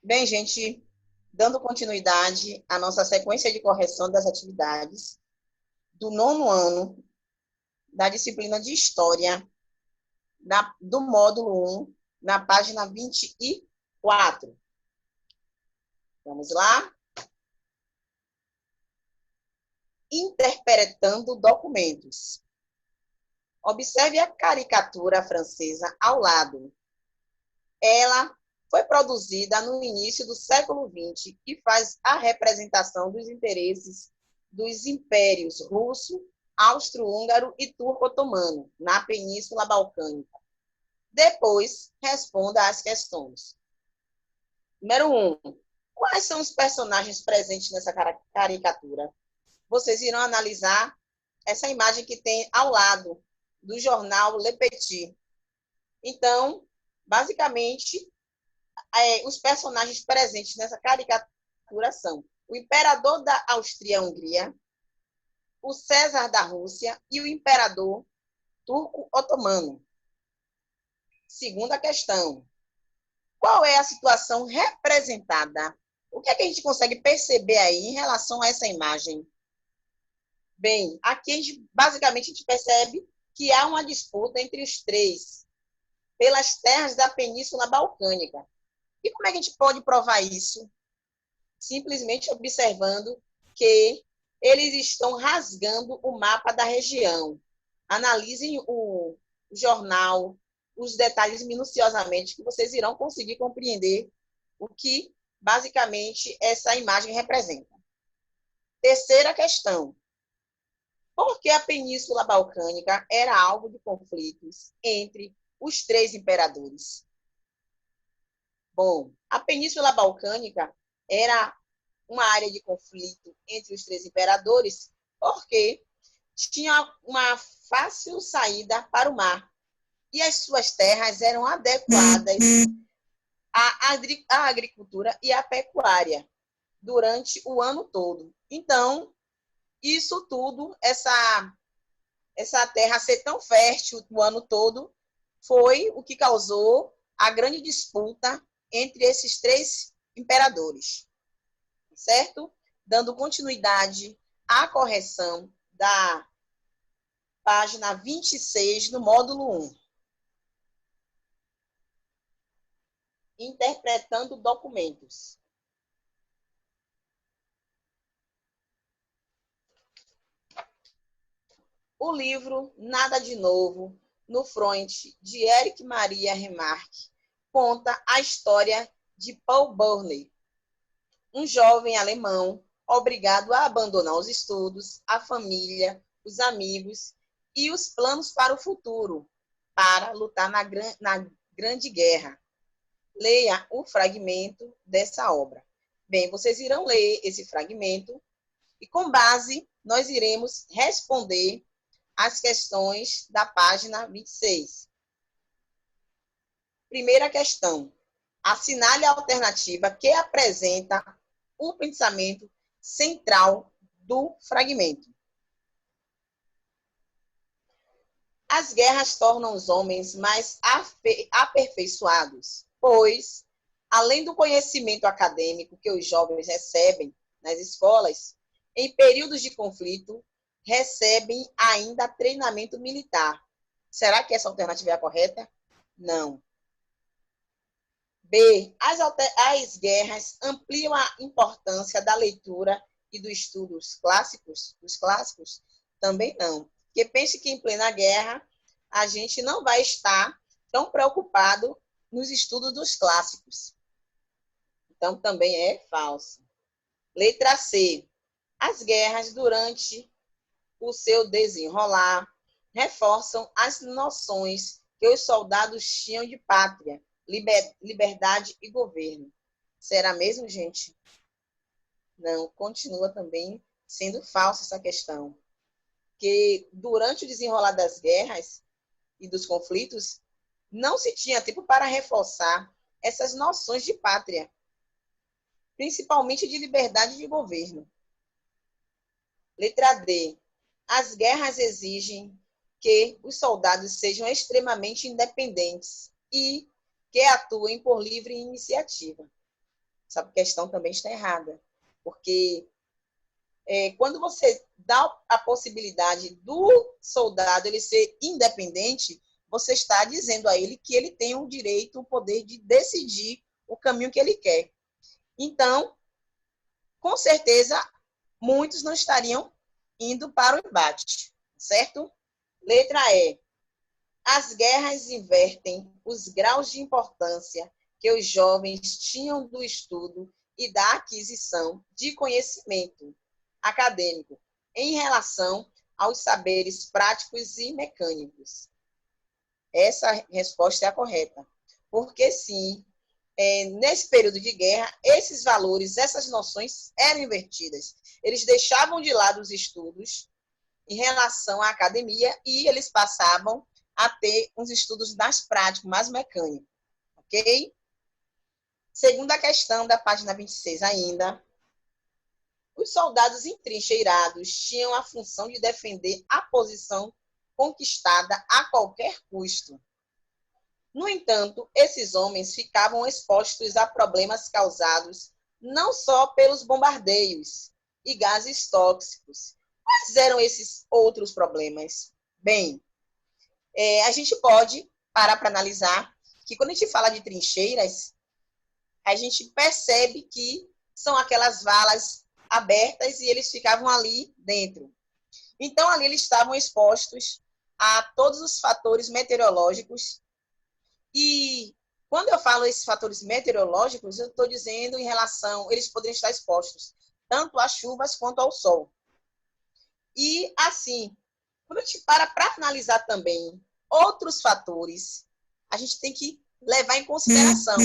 Bem, gente, dando continuidade à nossa sequência de correção das atividades do nono ano da disciplina de História, do módulo 1, na página 24. Vamos lá? Interpretando documentos. Observe a caricatura francesa ao lado. Ela foi produzida no início do século XX e faz a representação dos interesses dos impérios russo, austro-húngaro e turco-otomano na Península Balcânica. Depois, responda às questões. Número 1. Quais são os personagens presentes nessa caricatura? Vocês irão analisar essa imagem que tem ao lado do jornal Le Petit. Então, basicamente, os personagens presentes nessa caricatura são o imperador da Áustria-Hungria, o César da Rússia e o imperador turco-otomano. Segunda questão. Qual é a situação representada? O que é que a gente consegue perceber aí em relação a essa imagem? Bem, aqui basicamente a gente percebe que há uma disputa entre os três pelas terras da Península Balcânica. E como é que a gente pode provar isso? Simplesmente observando que eles estão rasgando o mapa da região. Analisem o jornal, os detalhes minuciosamente, que vocês irão conseguir compreender o que, basicamente, essa imagem representa. Terceira questão. Por que a Península Balcânica era alvo de conflitos entre os três imperadores? Bom, a Península Balcânica era uma área de conflito entre os três imperadores porque tinha uma fácil saída para o mar e as suas terras eram adequadas à agricultura e à pecuária durante o ano todo. Então, isso tudo, essa terra ser tão fértil o ano todo, foi o que causou a grande disputa entre esses três imperadores, certo? Dando continuidade à correção da página 26 no módulo 1. Interpretando documentos. O livro Nada de Novo no Front, de Éric Maria Remarque, conta a história de Paul Burney, um jovem alemão obrigado a abandonar os estudos, a família, os amigos e os planos para o futuro, para lutar na Grande Guerra. Leia o fragmento dessa obra. Bem, vocês irão ler esse fragmento e, com base, nós iremos responder as questões da página 26. Primeira questão. Assinale a alternativa que apresenta o pensamento central do fragmento. As guerras tornam os homens mais aperfeiçoados, pois, além do conhecimento acadêmico que os jovens recebem nas escolas, em períodos de conflito, recebem ainda treinamento militar. Será que essa alternativa é a correta? Não. B. As guerras ampliam a importância da leitura e dos estudos clássicos? Dos clássicos? Também não. Porque pense que em plena guerra a gente não vai estar tão preocupado nos estudos dos clássicos. Então, também é falso. Letra C. As guerras, durante o seu desenrolar, reforçam as noções que os soldados tinham de pátria, liberdade e governo. Será mesmo, gente? Não, continua também sendo falsa essa questão. Que durante o desenrolar das guerras e dos conflitos, não se tinha tempo para reforçar essas noções de pátria, principalmente de liberdade e de governo. Letra D. As guerras exigem que os soldados sejam extremamente independentes e que atuem por livre iniciativa. essa questão também está errada, porque quando você dá a possibilidade do soldado ele ser independente, você está dizendo a ele que ele tem o direito, o poder de decidir o caminho que ele quer. Então, com certeza, muitos não estariam indo para o embate, certo? Letra E. As guerras invertem os graus de importância que os jovens tinham do estudo e da aquisição de conhecimento acadêmico em relação aos saberes práticos e mecânicos. Essa resposta é a correta. Porque, sim, nesse período de guerra, esses valores, essas noções eram invertidas. Eles deixavam de lado os estudos em relação à academia e eles passavam a ter uns estudos mais práticos, mais mecânicos. Ok? Segunda questão da página 26 ainda. Os soldados entrincheirados tinham a função de defender a posição conquistada a qualquer custo. No entanto, esses homens ficavam expostos a problemas causados não só pelos bombardeios e gases tóxicos. Quais eram esses outros problemas? Bem, a gente pode parar para analisar que quando a gente fala de trincheiras, a gente percebe que são aquelas valas abertas e eles ficavam ali dentro. Então, ali eles estavam expostos a todos os fatores meteorológicos. E quando eu falo esses fatores meteorológicos, eu estou dizendo em relação, eles poderiam estar expostos tanto às chuvas quanto ao sol. E, assim, quando a gente para analisar também outros fatores, a gente tem que levar em consideração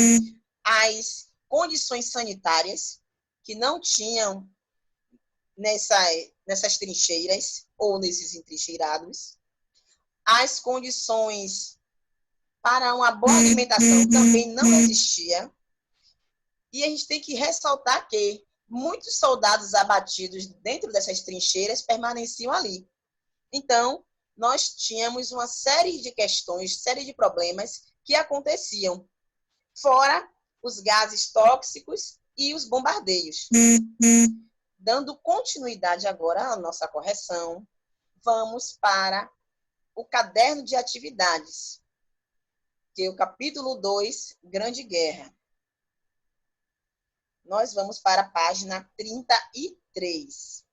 as condições sanitárias que não tinham nessas trincheiras ou nesses entrincheirados, as condições para uma boa alimentação também não existia, e a gente tem que ressaltar que muitos soldados abatidos dentro dessas trincheiras permaneciam ali. Então, nós tínhamos uma série de questões, série de problemas que aconteciam, fora os gases tóxicos e os bombardeios. Dando continuidade agora à nossa correção, vamos para o caderno de atividades, que é o capítulo 2, Grande Guerra. Nós vamos para a página 33.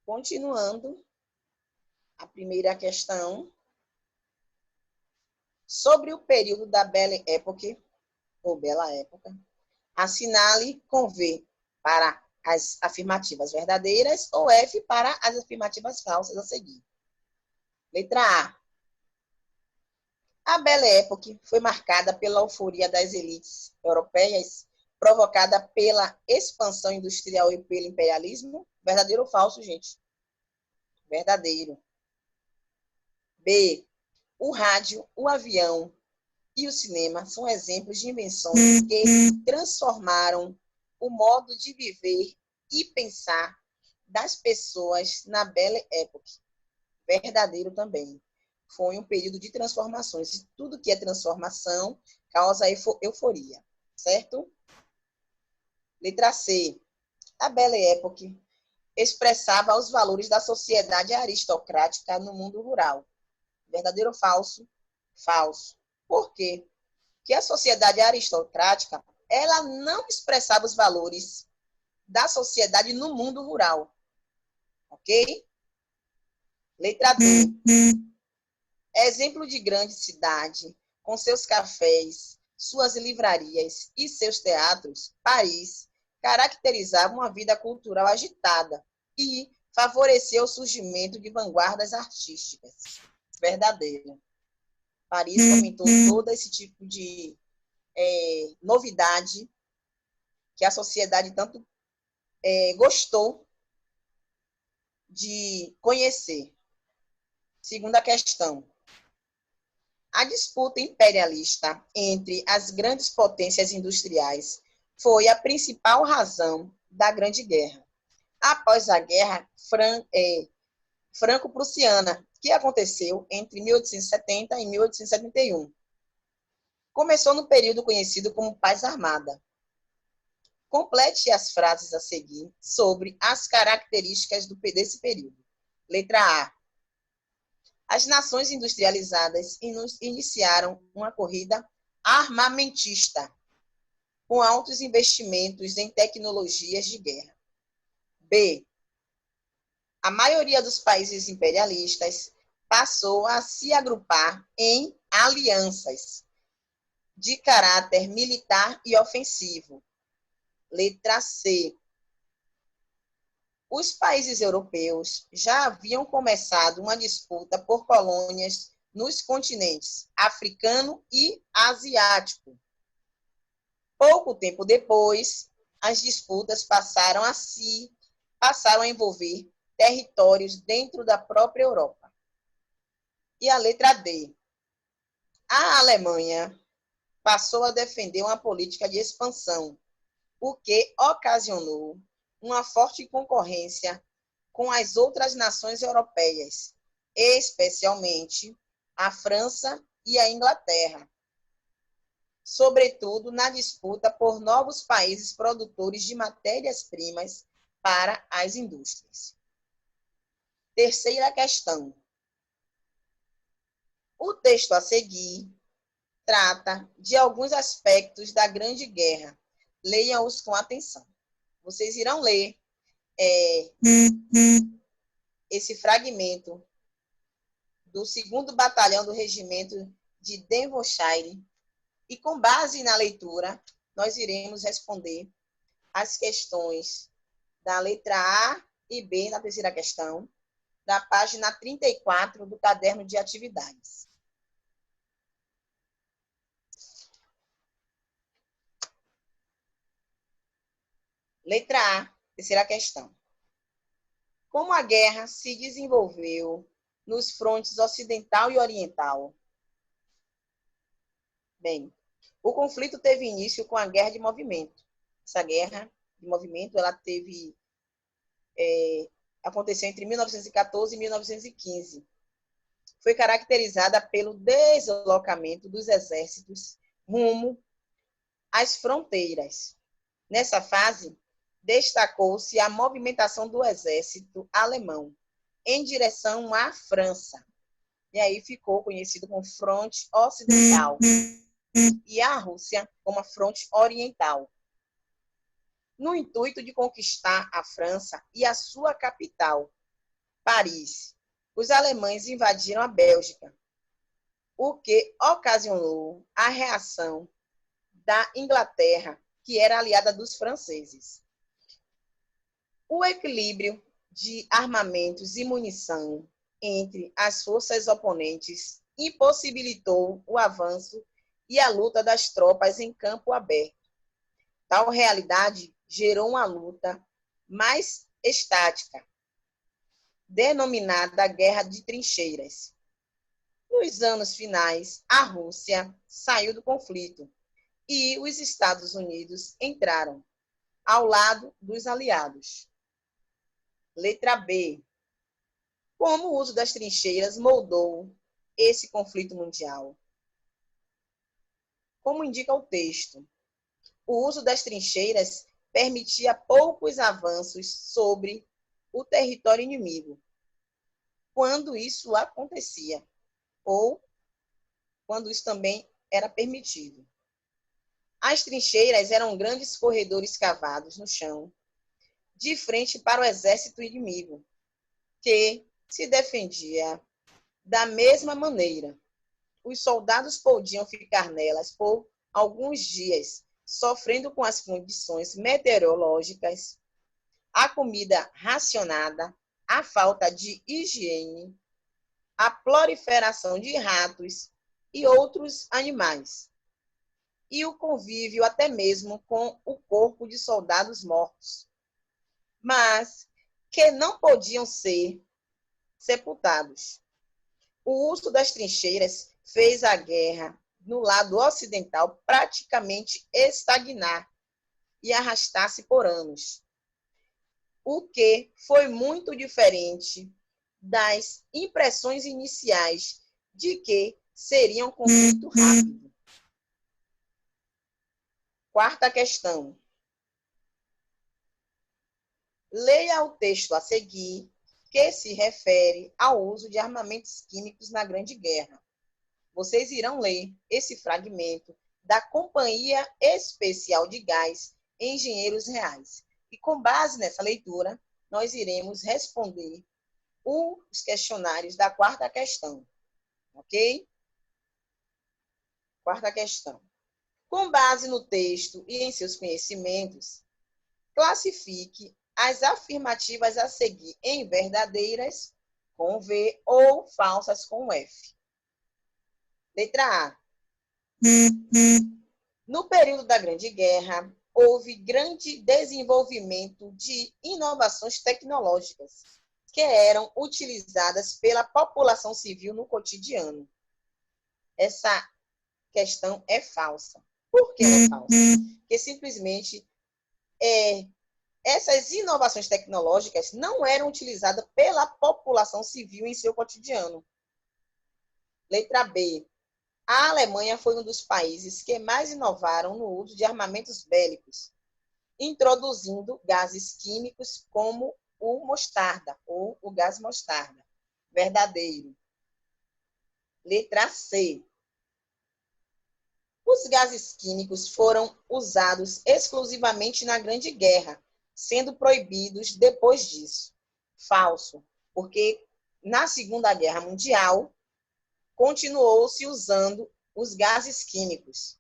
Continuando, a primeira questão, sobre o período da Belle Époque, ou Bela Época, assinale com V para as afirmativas verdadeiras ou F para as afirmativas falsas a seguir. Letra A. A Belle Époque foi marcada pela euforia das elites europeias, provocada pela expansão industrial e pelo imperialismo. Verdadeiro ou falso, gente? Verdadeiro. B. O rádio, o avião e o cinema são exemplos de invenções que transformaram o modo de viver e pensar das pessoas na Belle Époque. Verdadeiro também. Foi um período de transformações. E tudo que é transformação causa euforia, certo? Letra C. A Belle Époque expressava os valores da sociedade aristocrática no mundo rural. Verdadeiro ou falso? Falso. Por quê? Porque a sociedade aristocrática, ela não expressava os valores da sociedade no mundo rural. Ok? Letra D. Exemplo de grande cidade, com seus cafés, suas livrarias e seus teatros, Paris caracterizava uma vida cultural agitada e favoreceu o surgimento de vanguardas artísticas. Verdadeiro. Paris fomentou todo esse tipo de novidade que a sociedade tanto gostou de conhecer. Segunda questão. A disputa imperialista entre as grandes potências industriais foi a principal razão da Grande Guerra. após a Guerra Franco-Prussiana, que aconteceu entre 1870 e 1871. Começou no período conhecido como Paz Armada. Complete as frases a seguir sobre as características desse período. Letra A. As nações industrializadas iniciaram uma corrida armamentista, com altos investimentos em tecnologias de guerra. B. A maioria dos países imperialistas passou a se agrupar em alianças de caráter militar e ofensivo. Letra C. Os países europeus já haviam começado uma disputa por colônias nos continentes africano e asiático. Pouco tempo depois, as disputas passaram a envolver territórios dentro da própria Europa. E a letra D. A Alemanha passou a defender uma política de expansão, o que ocasionou uma forte concorrência com as outras nações europeias, especialmente a França e a Inglaterra, sobretudo na disputa por novos países produtores de matérias-primas para as indústrias. Terceira questão. O texto a seguir trata de alguns aspectos da Grande Guerra. Leiam-os com atenção. Vocês irão ler esse fragmento do 2º Batalhão do Regimento de Devonshire e, com base na leitura, nós iremos responder as questões da letra A e B na terceira questão, da página 34 do caderno de atividades. Letra A, terceira questão. Como a guerra se desenvolveu nos frontes ocidental e oriental? Bem, o conflito teve início com a Guerra de Movimento. Essa guerra de movimento ela aconteceu entre 1914 e 1915. Foi caracterizada pelo deslocamento dos exércitos rumo às fronteiras. Nessa fase, destacou-se a movimentação do exército alemão em direção à França. E aí ficou conhecido como Fronte Ocidental. E a Rússia como a Fronte Oriental. No intuito de conquistar a França e a sua capital, Paris, os alemães invadiram a Bélgica, o que ocasionou a reação da Inglaterra, que era aliada dos franceses. O equilíbrio de armamentos e munição entre as forças oponentes impossibilitou o avanço e a luta das tropas em campo aberto. Tal realidade gerou uma luta mais estática, denominada Guerra de Trincheiras. Nos anos finais, a Rússia saiu do conflito e os Estados Unidos entraram ao lado dos aliados. Letra B. Como o uso das trincheiras moldou esse conflito mundial? Como indica o texto, o uso das trincheiras permitia poucos avanços sobre o território inimigo, quando isso acontecia, ou quando isso também era permitido. As trincheiras eram grandes corredores cavados no chão, de frente para o exército inimigo, que se defendia da mesma maneira. Os soldados podiam ficar nelas por alguns dias, sofrendo com as condições meteorológicas, a comida racionada, a falta de higiene, a proliferação de ratos e outros animais, e o convívio até mesmo com o corpo de soldados mortos, mas que não podiam ser sepultados. O uso das trincheiras fez a guerra no lado ocidental praticamente estagnar e arrastar-se por anos. o que foi muito diferente das impressões iniciais de que seria um conflito rápido. Quarta questão. Leia o texto a seguir, que se refere ao uso de armamentos químicos na Grande Guerra. Vocês irão ler esse fragmento da Companhia Especial de Gás Engenheiros Reais. E com base nessa leitura, nós iremos responder os questionários da quarta questão. Ok? Quarta questão. Com base no texto e em seus conhecimentos, classifique as afirmativas a seguir em verdadeiras, com V, ou falsas, com F. Letra A. No período da Grande Guerra, houve grande desenvolvimento de inovações tecnológicas que eram utilizadas pela população civil no cotidiano. Essa questão é falsa. Por que é falsa? Porque simplesmente essas inovações tecnológicas não eram utilizadas pela população civil em seu cotidiano. Letra B. A Alemanha foi um dos países que mais inovaram no uso de armamentos bélicos, introduzindo gases químicos como o mostarda, ou o gás mostarda. Verdadeiro. Letra C. Os gases químicos foram usados exclusivamente na Grande Guerra, sendo proibidos depois disso. Falso, porque na Segunda Guerra Mundial continuou-se usando os gases químicos.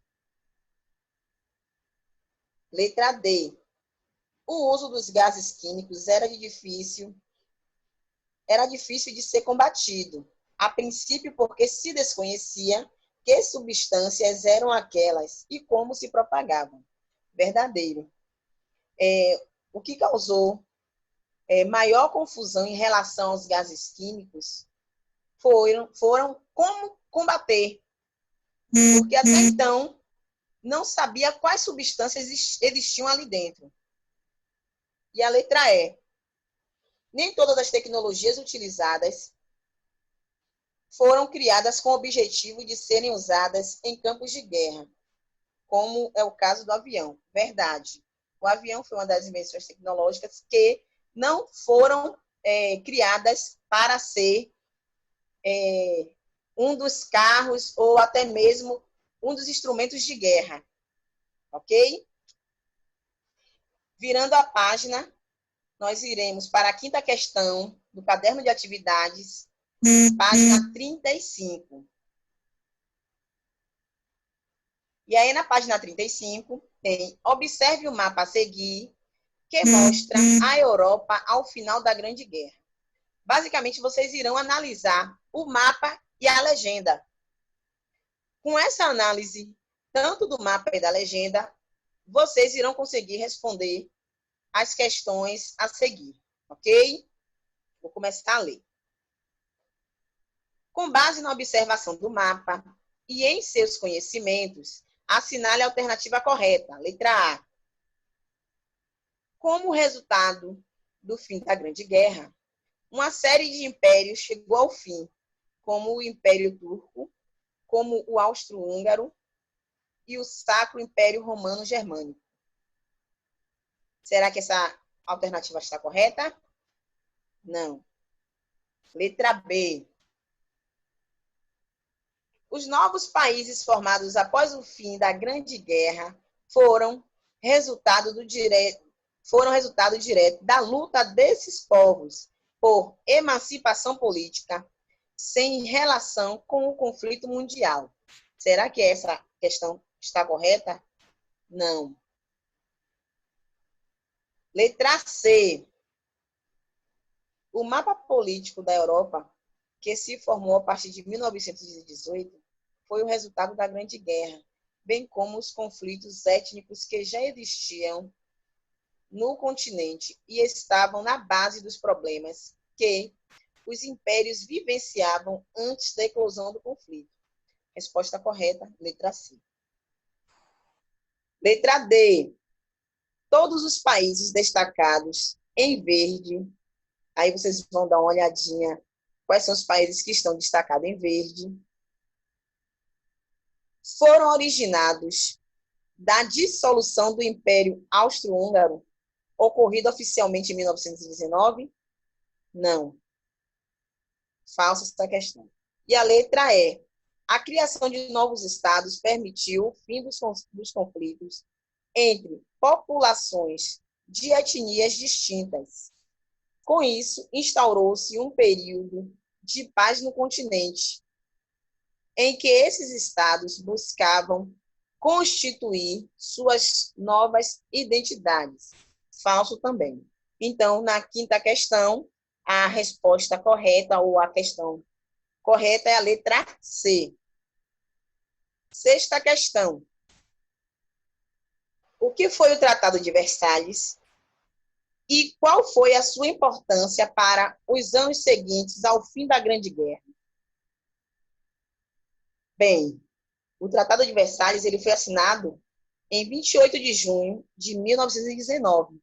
Letra D. O uso dos gases químicos era difícil de ser combatido, a princípio porque se desconhecia que substâncias eram aquelas e como se propagavam. Verdadeiro. O que causou maior confusão em relação aos gases químicos foram como combater, porque até então não sabia quais substâncias existiam ali dentro. E a letra E. Nem todas as tecnologias utilizadas foram criadas com o objetivo de serem usadas em campos de guerra, como é o caso do avião. Verdade. O avião foi uma das invenções tecnológicas que não foram criadas para ser um dos carros ou até mesmo um dos instrumentos de guerra. Ok? Virando a página, nós iremos para a quinta questão do caderno de atividades, página 35. E aí, na página 35, tem observe o mapa a seguir, que mostra a Europa ao final da Grande Guerra. Basicamente, vocês irão analisar o mapa e a legenda. Com essa análise, tanto do mapa e da legenda, vocês irão conseguir responder as questões a seguir, ok? Vou começar a ler. Com base na observação do mapa e em seus conhecimentos, assinale a alternativa correta, letra A. Como resultado do fim da Grande Guerra, uma série de impérios chegou ao fim, como o Império Turco, como o Austro-Húngaro e o Sacro Império Romano-Germânico. Será que essa alternativa está correta? Não. Letra B. Os novos países formados após o fim da Grande Guerra foram resultado direto da luta desses povos por emancipação política, sem relação com o conflito mundial. Será que essa questão está correta? Não. Letra C. O mapa político da Europa, que se formou a partir de 1918, foi o resultado da Grande Guerra, bem como os conflitos étnicos que já existiam no continente e estavam na base dos problemas que os impérios vivenciavam antes da eclosão do conflito. Resposta correta, letra C. Letra D. Todos os países destacados em verde. Aí vocês vão dar uma olhadinha quais são os países que estão destacados em verde. Foram originados da dissolução do Império Austro-Húngaro, ocorrido oficialmente em 1919? Não. Falsa essa questão. E a letra E. A criação de novos estados permitiu o fim dos conflitos entre populações de etnias distintas. Com isso, instaurou-se um período de paz no continente, em que esses estados buscavam constituir suas novas identidades. Falso também. Então, na quinta questão, a resposta correta, ou a questão correta, é a letra C. Sexta questão. O que foi o Tratado de Versalhes e qual foi a sua importância para os anos seguintes ao fim da Grande Guerra? Bem, o Tratado de Versalhes ele foi assinado em 28 de junho de 1919.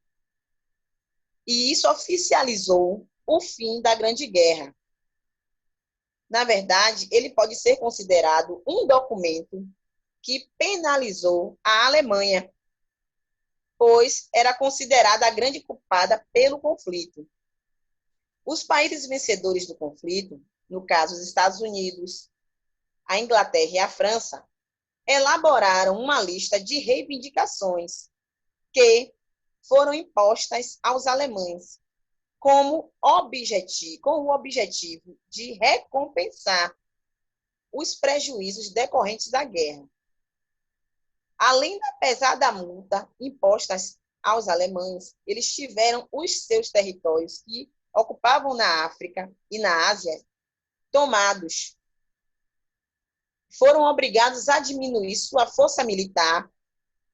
E isso oficializou o fim da Grande Guerra. Na verdade, ele pode ser considerado um documento que penalizou a Alemanha, pois era considerada a grande culpada pelo conflito. Os países vencedores do conflito, no caso os Estados Unidos, a Inglaterra e a França, elaboraram uma lista de reivindicações que foram impostas aos alemães com o objetivo de recompensar os prejuízos decorrentes da guerra. Além da pesada multa imposta aos alemães, eles tiveram os seus territórios que ocupavam na África e na Ásia tomados. Foram obrigados a diminuir sua força militar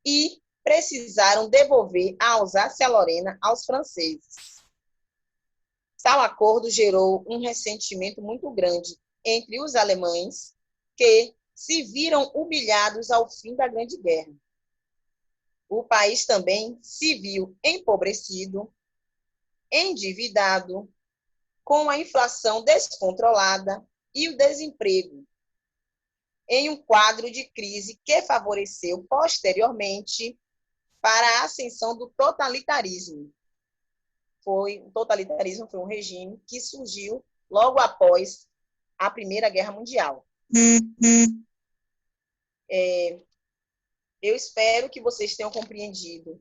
e precisaram devolver a Alsácia-Lorena aos franceses. Tal acordo gerou um ressentimento muito grande entre os alemães, que se viram humilhados ao fim da Grande Guerra. O país também se viu empobrecido, endividado, com a inflação descontrolada e o desemprego, em um quadro de crise que favoreceu posteriormente para a ascensão do totalitarismo. O totalitarismo foi um regime que surgiu logo após a Primeira Guerra Mundial. Eu espero que vocês tenham compreendido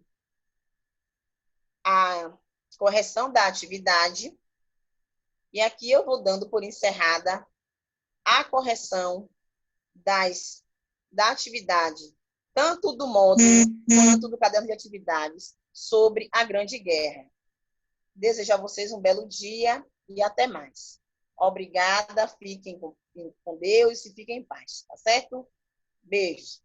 a correção da atividade. E aqui eu vou dando por encerrada a correção da atividade, tanto do módulo quanto do caderno de atividades, sobre a Grande Guerra. Desejo a vocês um belo dia e até mais. Obrigada, fiquem com Deus e fiquem em paz, tá certo? Beijos.